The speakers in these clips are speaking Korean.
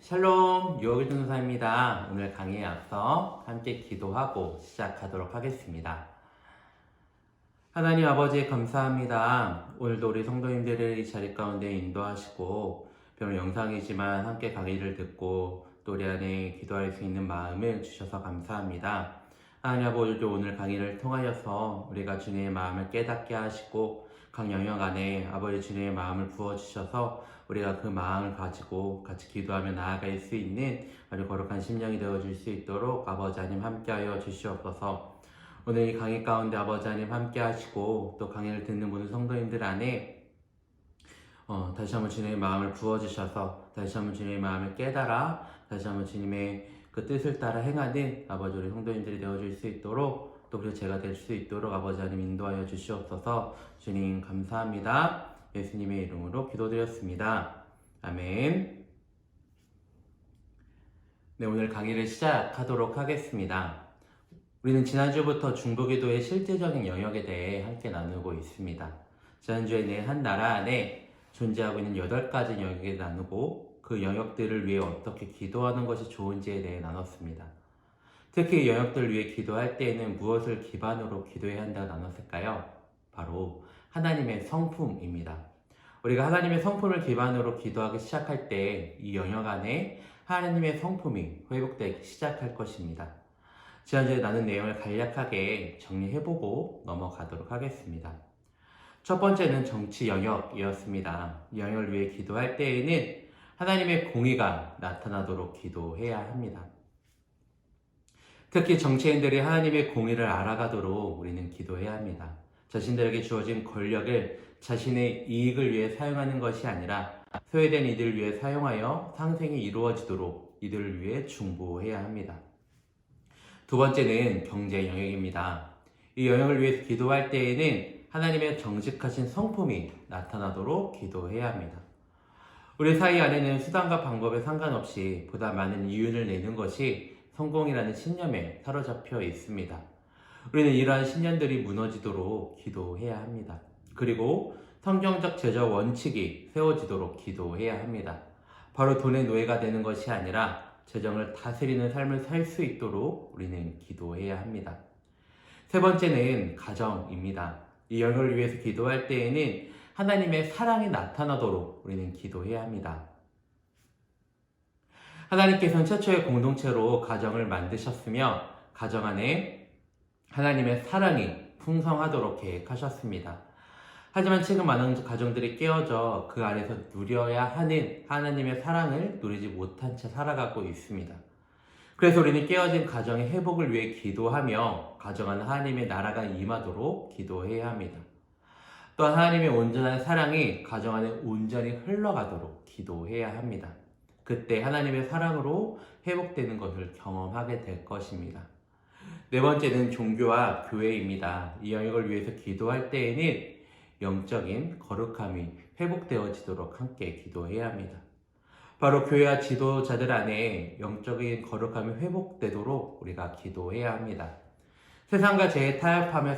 샬롬, 유ok일 전도사입니다. 오늘 강의에 앞서 함께 기도하고 시작하도록 하겠습니다. 하나님 아버지 감사합니다. 오늘도 우리 성도님들을 이 자리 가운데 인도하시고 비록 영상이지만 함께 강의를 듣고 또 우리 안에 기도할 수 있는 마음을 주셔서 감사합니다. 하나님 아버지 오늘 강의를 통하여서 우리가 주님의 마음을 깨닫게 하시고 각 영역 안에 아버지 주님의 마음을 부어주셔서 우리가 그 마음을 가지고 같이 기도하며 나아갈 수 있는 아주 거룩한 심령이 되어줄 수 있도록 아버지 하나님 함께하여 주시옵소서. 오늘 이 강의 가운데 아버지 하나님 함께 하시고 또 강의를 듣는 모든 성도님들 안에 다시 한번 주님의 마음을 부어주셔서 다시 한번 주님의 마음을 깨달아 다시 한번 주님의 그 뜻을 따라 행하는 아버지 우리 성도님들이 되어줄 수 있도록 또 그리고 제가 될 수 있도록 아버지 하나님 인도하여 주시옵소서. 주님 감사합니다. 예수님의 이름으로 기도드렸습니다. 아멘. 네, 오늘 강의를 시작하도록 하겠습니다. 우리는 지난주부터 중보기도의 실제적인 영역에 대해 함께 나누고 있습니다. 지난주에는 한 나라 안에 존재하고 있는 8가지 영역에 나누고 그 영역들을 위해 어떻게 기도하는 것이 좋은지에 대해 나눴습니다. 특히 이 영역들을 위해 기도할 때에는 무엇을 기반으로 기도해야 한다고 나눴을까요? 바로 하나님의 성품입니다. 우리가 하나님의 성품을 기반으로 기도하기 시작할 때 이 영역 안에 하나님의 성품이 회복되기 시작할 것입니다. 지난주에 나눈 내용을 간략하게 정리해보고 넘어가도록 하겠습니다. 첫 번째는 정치 영역이었습니다. 이 영역을 위해 기도할 때에는 하나님의 공의가 나타나도록 기도해야 합니다. 특히 정치인들이 하나님의 공의를 알아가도록 우리는 기도해야 합니다. 자신들에게 주어진 권력을 자신의 이익을 위해 사용하는 것이 아니라 소외된 이들을 위해 사용하여 상생이 이루어지도록 이들을 위해 중보해야 합니다. 두 번째는 경제 영역입니다. 이 영역을 위해서 기도할 때에는 하나님의 정직하신 성품이 나타나도록 기도해야 합니다. 우리 사이 안에는 수단과 방법에 상관없이 보다 많은 이윤을 내는 것이 성공이라는 신념에 사로잡혀 있습니다. 우리는 이러한 신념들이 무너지도록 기도해야 합니다. 그리고 성경적 제적 원칙이 세워지도록 기도해야 합니다. 바로 돈의 노예가 되는 것이 아니라 재정을 다스리는 삶을 살 수 있도록 우리는 기도해야 합니다. 세 번째는 가정입니다. 이 영역을 위해서 기도할 때에는 하나님의 사랑이 나타나도록 우리는 기도해야 합니다. 하나님께서는 최초의 공동체로 가정을 만드셨으며 가정 안에 하나님의 사랑이 풍성하도록 계획하셨습니다. 하지만 지금 많은 가정들이 깨어져 그 안에서 누려야 하는 하나님의 사랑을 누리지 못한 채 살아가고 있습니다. 그래서 우리는 깨어진 가정의 회복을 위해 기도하며 가정 안 하나님의 나라가 임하도록 기도해야 합니다. 또한 하나님의 온전한 사랑이 가정 안에 온전히 흘러가도록 기도해야 합니다. 그때 하나님의 사랑으로 회복되는 것을 경험하게 될 것입니다. 네 번째는 종교와 교회입니다. 이 영역을 위해서 기도할 때에는 영적인 거룩함이 회복되어지도록 함께 기도해야 합니다. 바로 교회와 지도자들 안에 영적인 거룩함이 회복되도록 우리가 기도해야 합니다. 세상과 죄에 타협하며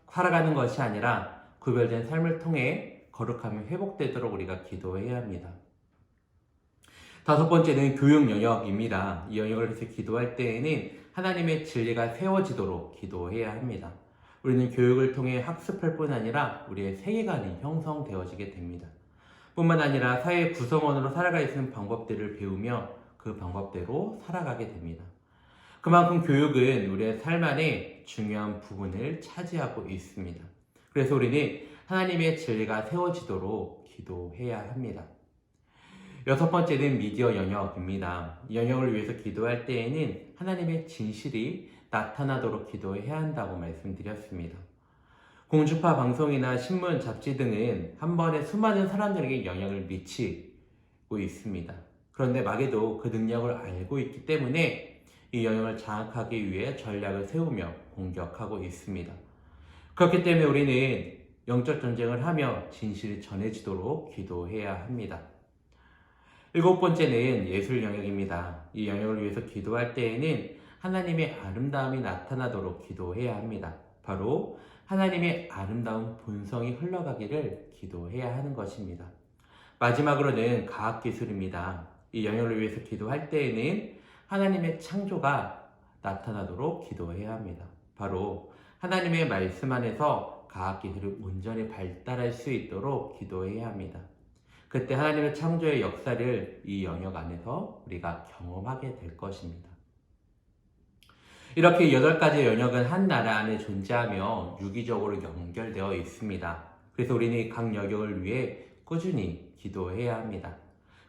살아가는 것이 아니라 구별된 삶을 통해 거룩함이 회복되도록 우리가 기도해야 합니다. 다섯 번째는 교육 영역입니다. 이 영역을 위해서 기도할 때에는 하나님의 진리가 세워지도록 기도해야 합니다. 우리는 교육을 통해 학습할 뿐 아니라 우리의 세계관이 형성되어지게 됩니다. 뿐만 아니라 사회의 구성원으로 살아갈 수 있는 방법들을 배우며 그 방법대로 살아가게 됩니다. 그만큼 교육은 우리의 삶 안에 중요한 부분을 차지하고 있습니다. 그래서 우리는 하나님의 진리가 세워지도록 기도해야 합니다. 여섯 번째는 미디어 영역입니다. 이 영역을 위해서 기도할 때에는 하나님의 진실이 나타나도록 기도해야 한다고 말씀드렸습니다. 공주파 방송이나 신문, 잡지 등은 한 번에 수많은 사람들에게 영향을 미치고 있습니다. 그런데 마귀도 그 능력을 알고 있기 때문에 이 영역을 장악하기 위해 전략을 세우며 공격하고 있습니다. 그렇기 때문에 우리는 영적 전쟁을 하며 진실이 전해지도록 기도해야 합니다. 일곱 번째는 예술 영역입니다. 이 영역을 위해서 기도할 때에는 하나님의 아름다움이 나타나도록 기도해야 합니다. 바로 하나님의 아름다운 본성이 흘러가기를 기도해야 하는 것입니다. 마지막으로는 과학기술입니다. 이 영역을 위해서 기도할 때에는 하나님의 창조가 나타나도록 기도해야 합니다. 바로 하나님의 말씀 안에서 과학기술이 온전히 발달할 수 있도록 기도해야 합니다. 그때 하나님의 창조의 역사를 이 영역 안에서 우리가 경험하게 될 것입니다. 이렇게 8가지 영역은 한 나라 안에 존재하며 유기적으로 연결되어 있습니다. 그래서 우리는 각 영역을 위해 꾸준히 기도해야 합니다.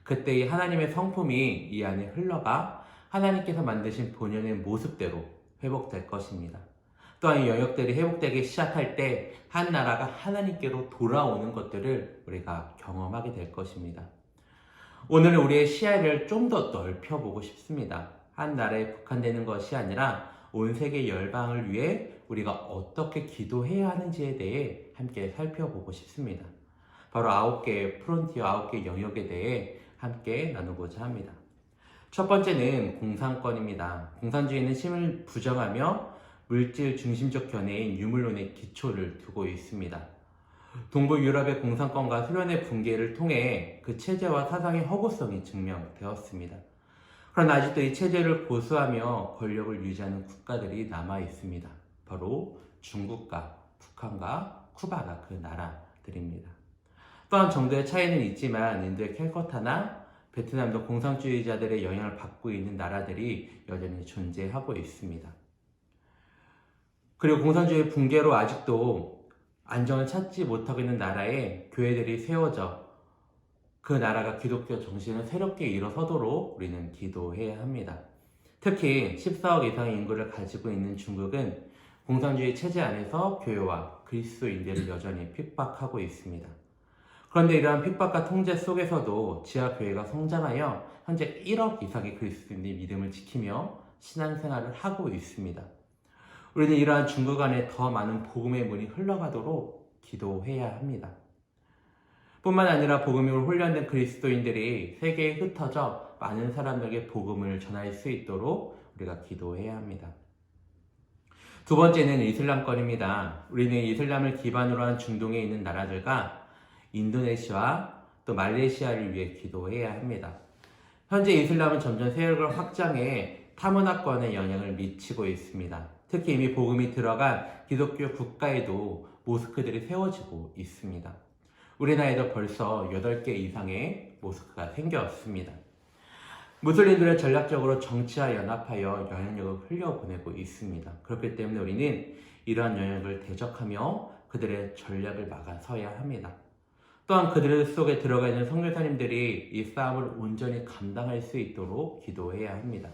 그때 이 하나님의 성품이 이 안에 흘러가 하나님께서 만드신 본연의 모습대로 회복될 것입니다. 또한 이 영역들이 회복되기 시작할 때 한 나라가 하나님께로 돌아오는 것들을 우리가 경험하게 될 것입니다. 오늘은 우리의 시야를 좀 더 넓혀보고 싶습니다. 한 나라에 국한되는 것이 아니라 온 세계 열방을 위해 우리가 어떻게 기도해야 하는지에 대해 함께 살펴보고 싶습니다. 바로 9개의 프론티어, 9개 영역에 대해 함께 나누고자 합니다. 첫 번째는 공산권입니다. 공산주의는 신을 부정하며 물질 중심적 견해인 유물론의 기초를 두고 있습니다. 동부 유럽의 공산권과 소련의 붕괴를 통해 그 체제와 사상의 허구성이 증명되었습니다. 그러나 아직도 이 체제를 고수하며 권력을 유지하는 국가들이 남아 있습니다. 바로 중국과 북한과 쿠바가 그 나라들입니다. 또한 정도의 차이는 있지만 인도의 캘커타나 베트남도 공산주의자들의 영향을 받고 있는 나라들이 여전히 존재하고 있습니다. 그리고 공산주의 붕괴로 아직도 안정을 찾지 못하고 있는 나라에 교회들이 세워져 그 나라가 기독교 정신을 새롭게 일어서도록 우리는 기도해야 합니다. 특히 14억 이상의 인구를 가지고 있는 중국은 공산주의 체제 안에서 교회와 그리스도인들을 여전히 핍박하고 있습니다. 그런데 이러한 핍박과 통제 속에서도 지하교회가 성장하여 현재 1억 이상의 그리스도인들이 믿음을 지키며 신앙생활을 하고 있습니다. 우리는 이러한 중국 안에 더 많은 복음의 문이 흘러가도록 기도해야 합니다. 뿐만 아니라 복음으로 훈련된 그리스도인들이 세계에 흩어져 많은 사람들에게 복음을 전할 수 있도록 우리가 기도해야 합니다. 두 번째는 이슬람권입니다. 우리는 이슬람을 기반으로 한 중동에 있는 나라들과 인도네시아 또 말레이시아를 위해 기도해야 합니다. 현재 이슬람은 점점 세력을 확장해 타문화권에 영향을 미치고 있습니다. 특히 이미 복음이 들어간 기독교 국가에도 모스크들이 세워지고 있습니다. 우리나라에도 벌써 8개 이상의 모스크가 생겼습니다. 무슬림들을 전략적으로 정치와 연합하여 영향력을 흘려보내고 있습니다. 그렇기 때문에 우리는 이러한 영향을 대적하며 그들의 전략을 막아서야 합니다. 또한 그들 속에 들어가 있는 선교사님들이 이 싸움을 온전히 감당할 수 있도록 기도해야 합니다.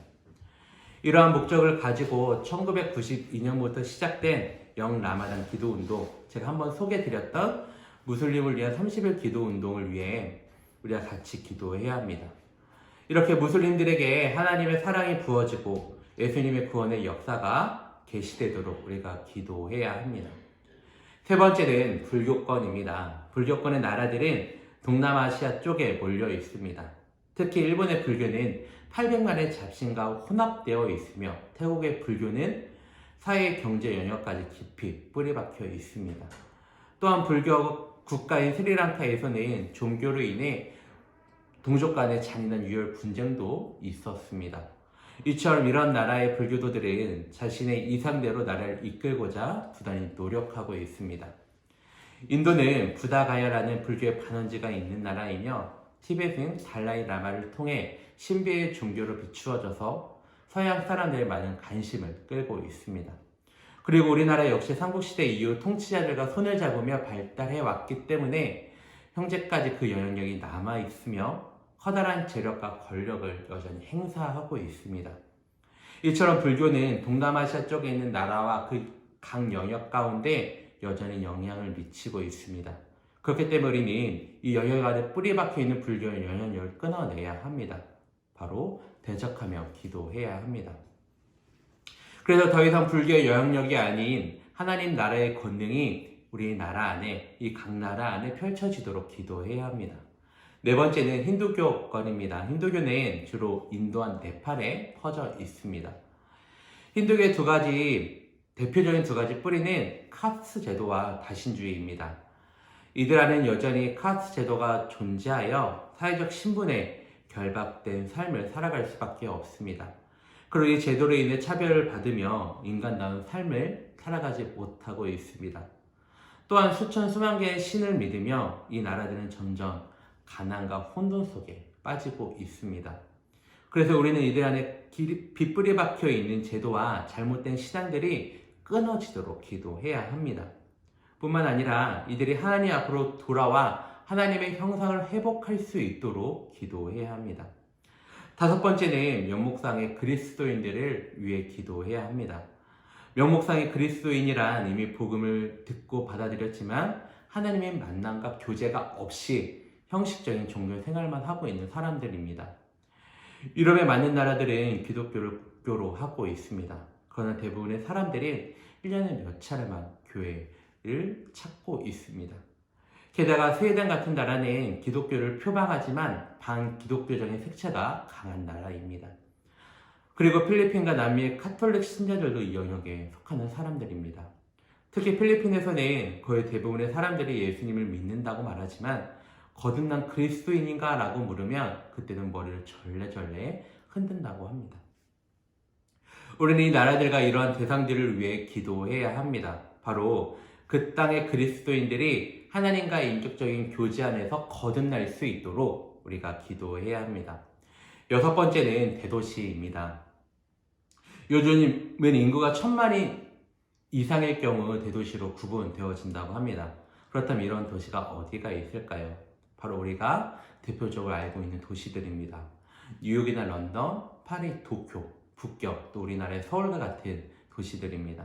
이러한 목적을 가지고 1992년부터 시작된 영라마단 기도운동, 제가 한번 소개해드렸던 무슬림을 위한 30일 기도운동을 위해 우리가 같이 기도해야 합니다. 이렇게 무슬림들에게 하나님의 사랑이 부어지고 예수님의 구원의 역사가 계시되도록 우리가 기도해야 합니다. 세 번째는 불교권입니다. 불교권의 나라들은 동남아시아 쪽에 몰려 있습니다. 특히 일본의 불교는 800만의 잡신과 혼합되어 있으며 태국의 불교는 사회 경제 영역까지 깊이 뿌리박혀 있습니다. 또한 불교 국가인 스리랑카에서는 종교로 인해 동족 간의 잔인한 유혈 분쟁도 있었습니다. 이처럼 이런 나라의 불교도들은 자신의 이상대로 나라를 이끌고자 부단히 노력하고 있습니다. 인도는 부다가야라는 불교의 반원지가 있는 나라이며 티벳은 달라이 라마를 통해 신비의 종교로 비추어져서 서양 사람들의 많은 관심을 끌고 있습니다. 그리고 우리나라 역시 삼국시대 이후 통치자들과 손을 잡으며 발달해 왔기 때문에 현재까지 그 영향력이 남아있으며 커다란 재력과 권력을 여전히 행사하고 있습니다. 이처럼 불교는 동남아시아 쪽에 있는 나라와 그 각 영역 가운데 여전히 영향을 미치고 있습니다. 그렇기 때문에 우리는 이 영역 안에 뿌리박혀 있는 불교의 영향력을 끊어내야 합니다. 바로 대적하며 기도해야 합니다. 그래서 더 이상 불교의 영향력이 아닌 하나님 나라의 권능이 우리 나라 안에, 이 각 나라 안에 펼쳐지도록 기도해야 합니다. 네 번째는 힌두교권입니다. 힌두교는 주로 인도와 네팔에 퍼져 있습니다. 힌두교의 대표적인 두 가지 뿌리는 카스트 제도와 다신주의입니다. 이들 안에는 여전히 카스트 제도가 존재하여 사회적 신분의 결박된 삶을 살아갈 수밖에 없습니다. 그리고 이 제도로 인해 차별을 받으며 인간다운 삶을 살아가지 못하고 있습니다. 또한 수천 수만 개의 신을 믿으며 이 나라들은 점점 가난과 혼돈 속에 빠지고 있습니다. 그래서 우리는 이들 안에 빗불이 박혀 있는 제도와 잘못된 신앙들이 끊어지도록 기도해야 합니다. 뿐만 아니라 이들이 하나님 앞으로 돌아와 하나님의 형상을 회복할 수 있도록 기도해야 합니다. 다섯 번째는 명목상의 그리스도인들을 위해 기도해야 합니다. 명목상의 그리스도인이란 이미 복음을 듣고 받아들였지만 하나님의 만남과 교제가 없이 형식적인 종교 생활만 하고 있는 사람들입니다. 유럽의 많은 나라들은 기독교를 국교로 하고 있습니다. 그러나 대부분의 사람들이 1년에 몇 차례만 교회를 찾고 있습니다. 게다가 스웨덴 같은 나라는 기독교를 표방하지만 반기독교적인 색채가 강한 나라입니다. 그리고 필리핀과 남미의 카톨릭 신자들도 이 영역에 속하는 사람들입니다. 특히 필리핀에서는 거의 대부분의 사람들이 예수님을 믿는다고 말하지만 거듭난 그리스도인인가 라고 물으면 그때는 머리를 절레절레 흔든다고 합니다. 우리는 이 나라들과 이러한 대상들을 위해 기도해야 합니다. 바로 그 땅의 그리스도인들이 하나님과 인격적인 교제 안에서 거듭날 수 있도록 우리가 기도해야 합니다. 여섯 번째는 대도시입니다. 요즘은 인구가 1000만이 이상일 경우 대도시로 구분되어진다고 합니다. 그렇다면 이런 도시가 어디가 있을까요? 바로 우리가 대표적으로 알고 있는 도시들입니다. 뉴욕이나 런던, 파리, 도쿄, 북경, 또 우리나라의 서울과 같은 도시들입니다.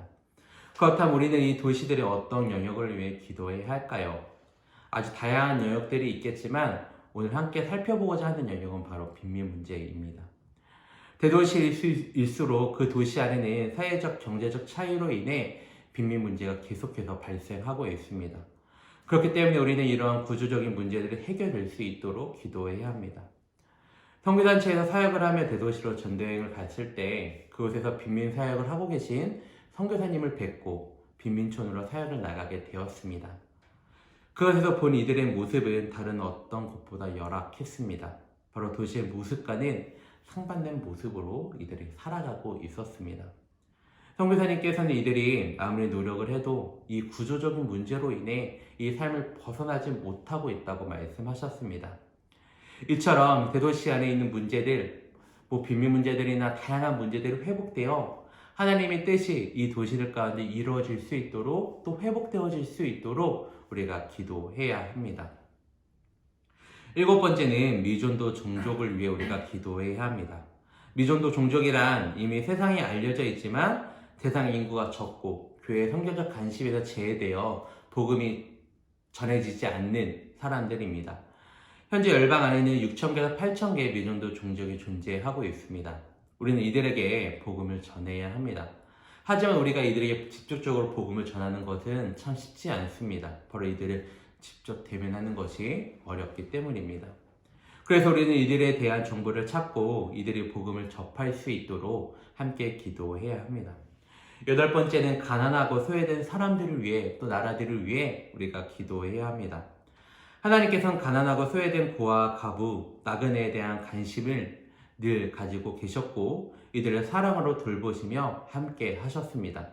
그렇다면 우리는 이 도시들의 어떤 영역을 위해 기도해야 할까요? 아주 다양한 영역들이 있겠지만 오늘 함께 살펴보고자 하는 영역은 바로 빈민 문제입니다. 대도시일수록 그 도시 안에는 사회적, 경제적 차이로 인해 빈민 문제가 계속해서 발생하고 있습니다. 그렇기 때문에 우리는 이러한 구조적인 문제들이 해결될 수 있도록 기도해야 합니다. 선교단체에서 사역을 하며 대도시로 전도여행을 갔을 때 그곳에서 빈민 사역을 하고 계신 선교사님을 뵙고 빈민촌으로 사역을 나가게 되었습니다. 그곳에서 본 이들의 모습은 다른 어떤 곳보다 열악했습니다. 바로 도시의 모습과는 상반된 모습으로 이들이 살아가고 있었습니다. 선교사님께서는 이들이 아무리 노력을 해도 이 구조적인 문제로 인해 이 삶을 벗어나지 못하고 있다고 말씀하셨습니다. 이처럼 대도시 안에 있는 문제들, 빈민 문제들이나 다양한 문제들이 회복되어 하나님의 뜻이 이 도시들 가운데 이루어질 수 있도록 또 회복되어질 수 있도록 우리가 기도해야 합니다. 일곱 번째는 미존도 종족을 위해 우리가 기도해야 합니다. 미존도 종족이란 이미 세상에 알려져 있지만 세상 인구가 적고 교회 선교적 관심에서 제외되어 복음이 전해지지 않는 사람들입니다. 현재 열방 안에는 6,000개에서 8,000개의 미존도 종족이 존재하고 있습니다. 우리는 이들에게 복음을 전해야 합니다. 하지만 우리가 이들에게 직접적으로 복음을 전하는 것은 참 쉽지 않습니다. 바로 이들을 직접 대면하는 것이 어렵기 때문입니다. 그래서 우리는 이들에 대한 정보를 찾고 이들이 복음을 접할 수 있도록 함께 기도해야 합니다. 여덟 번째는 가난하고 소외된 사람들을 위해 또 나라들을 위해 우리가 기도해야 합니다. 하나님께서는 가난하고 소외된 고아, 가부, 나그네에 대한 관심을 늘 가지고 계셨고 이들을 사랑으로 돌보시며 함께 하셨습니다.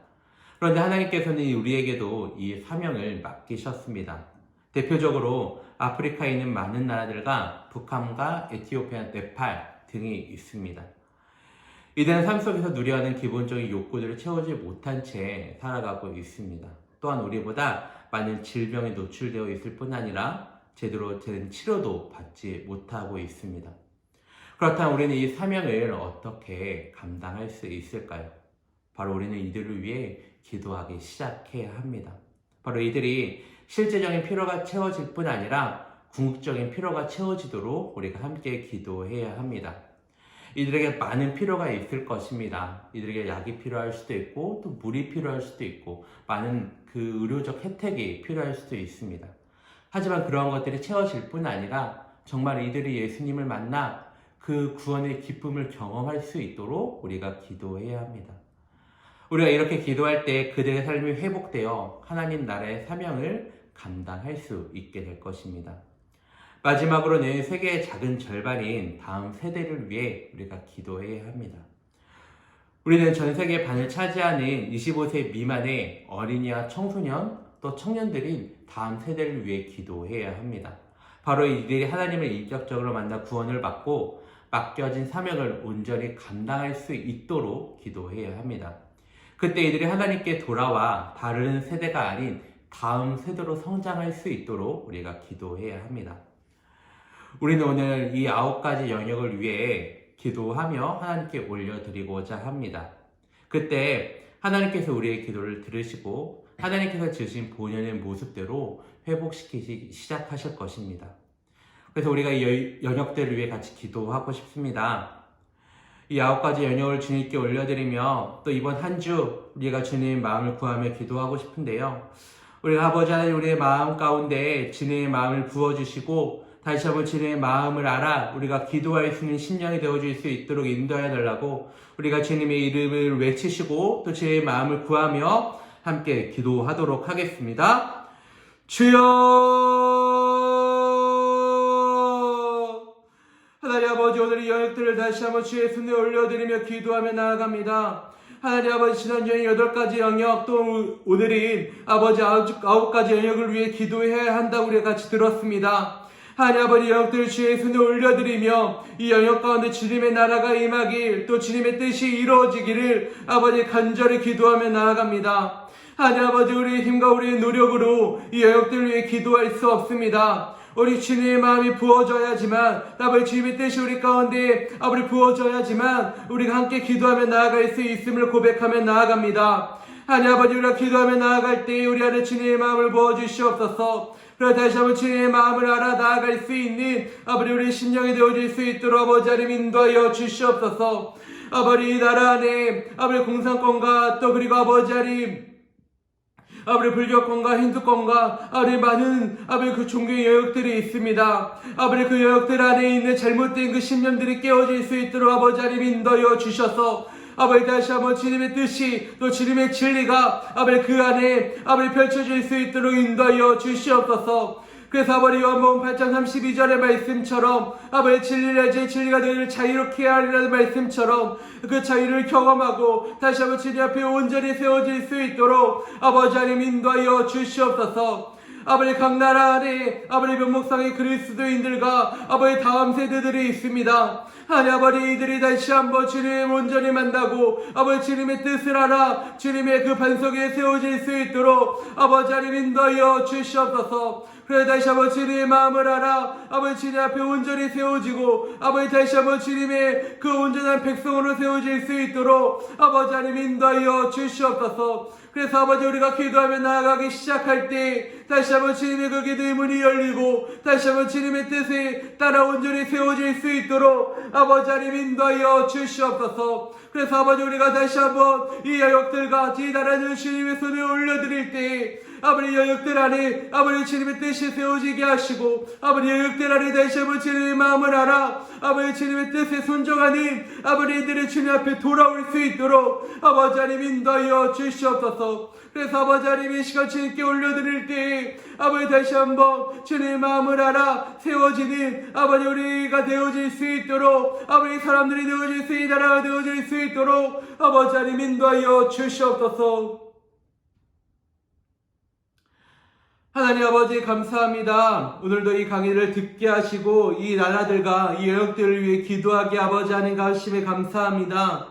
그런데 하나님께서는 우리에게도 이 사명을 맡기셨습니다. 대표적으로 아프리카에 있는 많은 나라들과 북한과 에티오피아, 네팔 등이 있습니다. 이들은 삶 속에서 누려하는 기본적인 욕구들을 채우지 못한 채 살아가고 있습니다. 또한 우리보다 많은 질병에 노출되어 있을 뿐 아니라 제대로 된 치료도 받지 못하고 있습니다. 그렇다면 우리는 이 사명을 어떻게 감당할 수 있을까요? 바로 우리는 이들을 위해 기도하기 시작해야 합니다. 바로 이들이 실제적인 필요가 채워질 뿐 아니라 궁극적인 필요가 채워지도록 우리가 함께 기도해야 합니다. 이들에게 많은 필요가 있을 것입니다. 이들에게 약이 필요할 수도 있고 또 물이 필요할 수도 있고 많은 그 의료적 혜택이 필요할 수도 있습니다. 하지만 그러한 것들이 채워질 뿐 아니라 정말 이들이 예수님을 만나 그 구원의 기쁨을 경험할 수 있도록 우리가 기도해야 합니다. 우리가 이렇게 기도할 때 그들의 삶이 회복되어 하나님 나라의 사명을 감당할 수 있게 될 것입니다. 마지막으로는 세계의 작은 절반인 다음 세대를 위해 우리가 기도해야 합니다. 우리는 전 세계 반을 차지하는 25세 미만의 어린이와 청소년 또 청년들인 다음 세대를 위해 기도해야 합니다. 바로 이들이 하나님을 인격적으로 만나 구원을 받고 맡겨진 사명을 온전히 감당할 수 있도록 기도해야 합니다. 그때 이들이 하나님께 돌아와 다른 세대가 아닌 다음 세대로 성장할 수 있도록 우리가 기도해야 합니다. 우리는 오늘 이 9가지 영역을 위해 기도하며 하나님께 올려드리고자 합니다. 그때 하나님께서 우리의 기도를 들으시고 하나님께서 주신 본연의 모습대로 회복시키기 시작하실 것입니다. 그래서 우리가 이 영역들을 위해 같이 기도하고 싶습니다. 이 9가지 영역을 주님께 올려드리며 또 이번 한 주 우리가 주님의 마음을 구하며 기도하고 싶은데요. 우리가 아버지 하나님 우리의 마음 가운데 주님의 마음을 부어주시고 다시 한번 주님의 마음을 알아 우리가 기도할 수 있는 심령이 되어줄 수 있도록 인도하여 달라고 우리가 주님의 이름을 외치시고 또 주의 마음을 구하며 함께 기도하도록 하겠습니다. 주여 하나님 아버지 오늘 이 영역들을 다시 한번 주의 손에 올려드리며 기도하며 나아갑니다. 하나님 아버지 지난주에 8가지 영역 또 오늘인 아버지 9가지 영역을 위해 기도해야 한다고 우리가 같이 들었습니다. 하나님 아버지 영역들을 주의 손에 올려드리며 이 영역 가운데 주님의 나라가 임하길 또 주님의 뜻이 이루어지기를 아버지 간절히 기도하며 나아갑니다. 하나님 아버지 우리의 힘과 우리의 노력으로 이 영역들을 위해 기도할 수 없습니다. 우리 주님의 마음이 부어져야지만 아버지 주님의 뜻이 우리 가운데 아버지 부어져야지만 우리가 함께 기도하며 나아갈 수 있음을 고백하며 나아갑니다. 하나님 아버지 우리가 기도하며 나아갈 때 우리 안에 주님의 마음을 부어주시옵소서. 그리고 다시 한번 주님의 마음을 알아 나아갈 수 있는 아버지 우리의 심령이 되어줄 수 있도록 아버지 하나님 인도하여 주시옵소서. 아버지 이 나라 안에 아버지 공산권과 또 그리고 아버지 하나님 아버지 불교권과 힌두권과 아버지 많은 아버지 그 종교의 영역들이 있습니다. 아버지 그 영역들 안에 있는 잘못된 그 신념들이 깨어질 수 있도록 아버지 하나님 인도하여 주셔서 아버지 다시 한번 주님의 뜻이 또 주님의 진리가 아버지 그 안에 아버지 펼쳐질 수 있도록 인도하여 주시옵소서. 그래서 아버지 요한복음 8장 32절의 말씀처럼 아버지 진리를 제 진리가 너희를 자유롭게 하리라는 말씀처럼 그 자유를 경험하고 다시 한번 주님 앞에 온전히 세워질 수 있도록 아버지 하나님 인도하여 주시옵소서. 아버지 각 나라 안에 아버지 변목상의 그리스도인들과 아버지 다음 세대들이 있습니다. 하나님 아버지 이들이 다시 한번 주님을 온전히 만나고 아버지 주님의 뜻을 알아 주님의 그 반석에 세워질 수 있도록 아버지 하나님 인도하여 주시옵소서. 그래 다시 한번 주님의 마음을 알아 아버지 주님 앞에 온전히 세워지고 아버지 다시 한번 주님의 그 온전한 백성으로 세워질 수 있도록 아버지 하나님 인도하여 주시옵소서. 그래서 아버지 우리가 기도하며 나아가기 시작할 때 다시 한번 주님의 그 기도의 문이 열리고 다시 한번 주님의 뜻에 따라 온전히 세워질 수 있도록 아버지 하나님 인도하여 주시옵소서. 그래서 아버지 우리가 다시 한번 이 영역들과 지나라는 주님의 손에 올려드릴 때 아버지 영역들 안에 아버지 주님의 뜻이 세워지게 하시고 아버지 영역들 안에 다시 한번 주님의 마음을 알아 아버지 주님의 뜻에 순종하는 아버지 이들의 주님 앞에 돌아올 수 있도록 아버지 하나님 인도하여 주시옵소서. 그래서 아버지 하나님 이 시간 주님께 올려드릴 때 아버지 다시 한번 주님의 마음을 알아 세워지는 아버지 우리가 되어질 수 있도록 아버지 사람들이 되어질 수 있는 나라가 되어질 수 있도록 아버지 하나님 인도하여 주시옵소서. 하나님 아버지 감사합니다. 오늘도 이 강의를 듣게 하시고 이 나라들과 이 영역들을 위해 기도하게 아버지 하나님 가심에 감사합니다.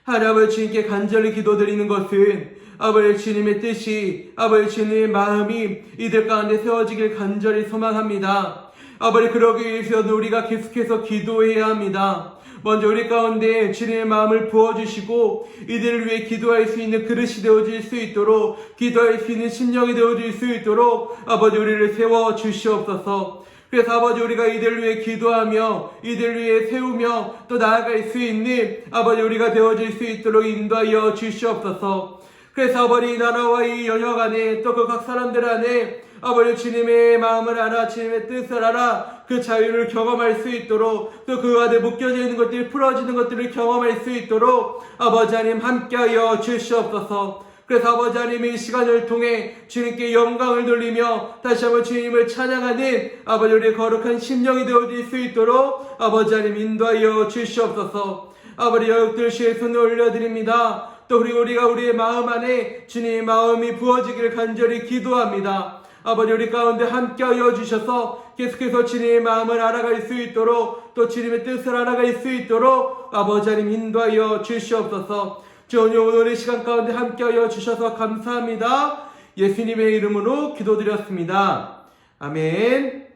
하나님 아버지 주님께 간절히 기도드리는 것은 아버지 주님의 뜻이 아버지 주님의 마음이 이들 가운데 세워지길 간절히 소망합니다. 아버지 그러기 위해서도 우리가 계속해서 기도해야 합니다. 먼저 우리 가운데 주님의 마음을 부어주시고 이들을 위해 기도할 수 있는 그릇이 되어질 수 있도록 기도할 수 있는 심령이 되어질 수 있도록 아버지 우리를 세워주시옵소서. 그래서 아버지 우리가 이들을 위해 기도하며 이들을 위해 세우며 또 나아갈 수 있는 아버지 우리가 되어질 수 있도록 인도하여 주시옵소서. 그래서 아버지 이 나라와 이 영역 안에 또 그 각 사람들 안에 아버지 주님의 마음을 알아 주님의 뜻을 알아 그 자유를 경험할 수 있도록 또 그 안에 묶여져 있는 것들이 풀어지는 것들을 경험할 수 있도록 아버지 하나님 함께하여 주시옵소서. 그래서 아버지 하나님 이 시간을 통해 주님께 영광을 돌리며 다시 한번 주님을 찬양하는 아버지 우리의 거룩한 심령이 되어질 수 있도록 아버지 하나님 인도하여 주시옵소서. 아버지 여역들 주의 손을 올려드립니다. 또 그리고 우리가 우리의 마음 안에 주님의 마음이 부어지기를 간절히 기도합니다. 아버지 우리 가운데 함께하여 주셔서 계속해서 주님의 마음을 알아갈 수 있도록 또 주님의 뜻을 알아갈 수 있도록 아버지 하나님 인도하여 주시옵소서. 주 오늘의 시간 가운데 함께하여 주셔서 감사합니다. 예수님의 이름으로 기도드렸습니다. 아멘.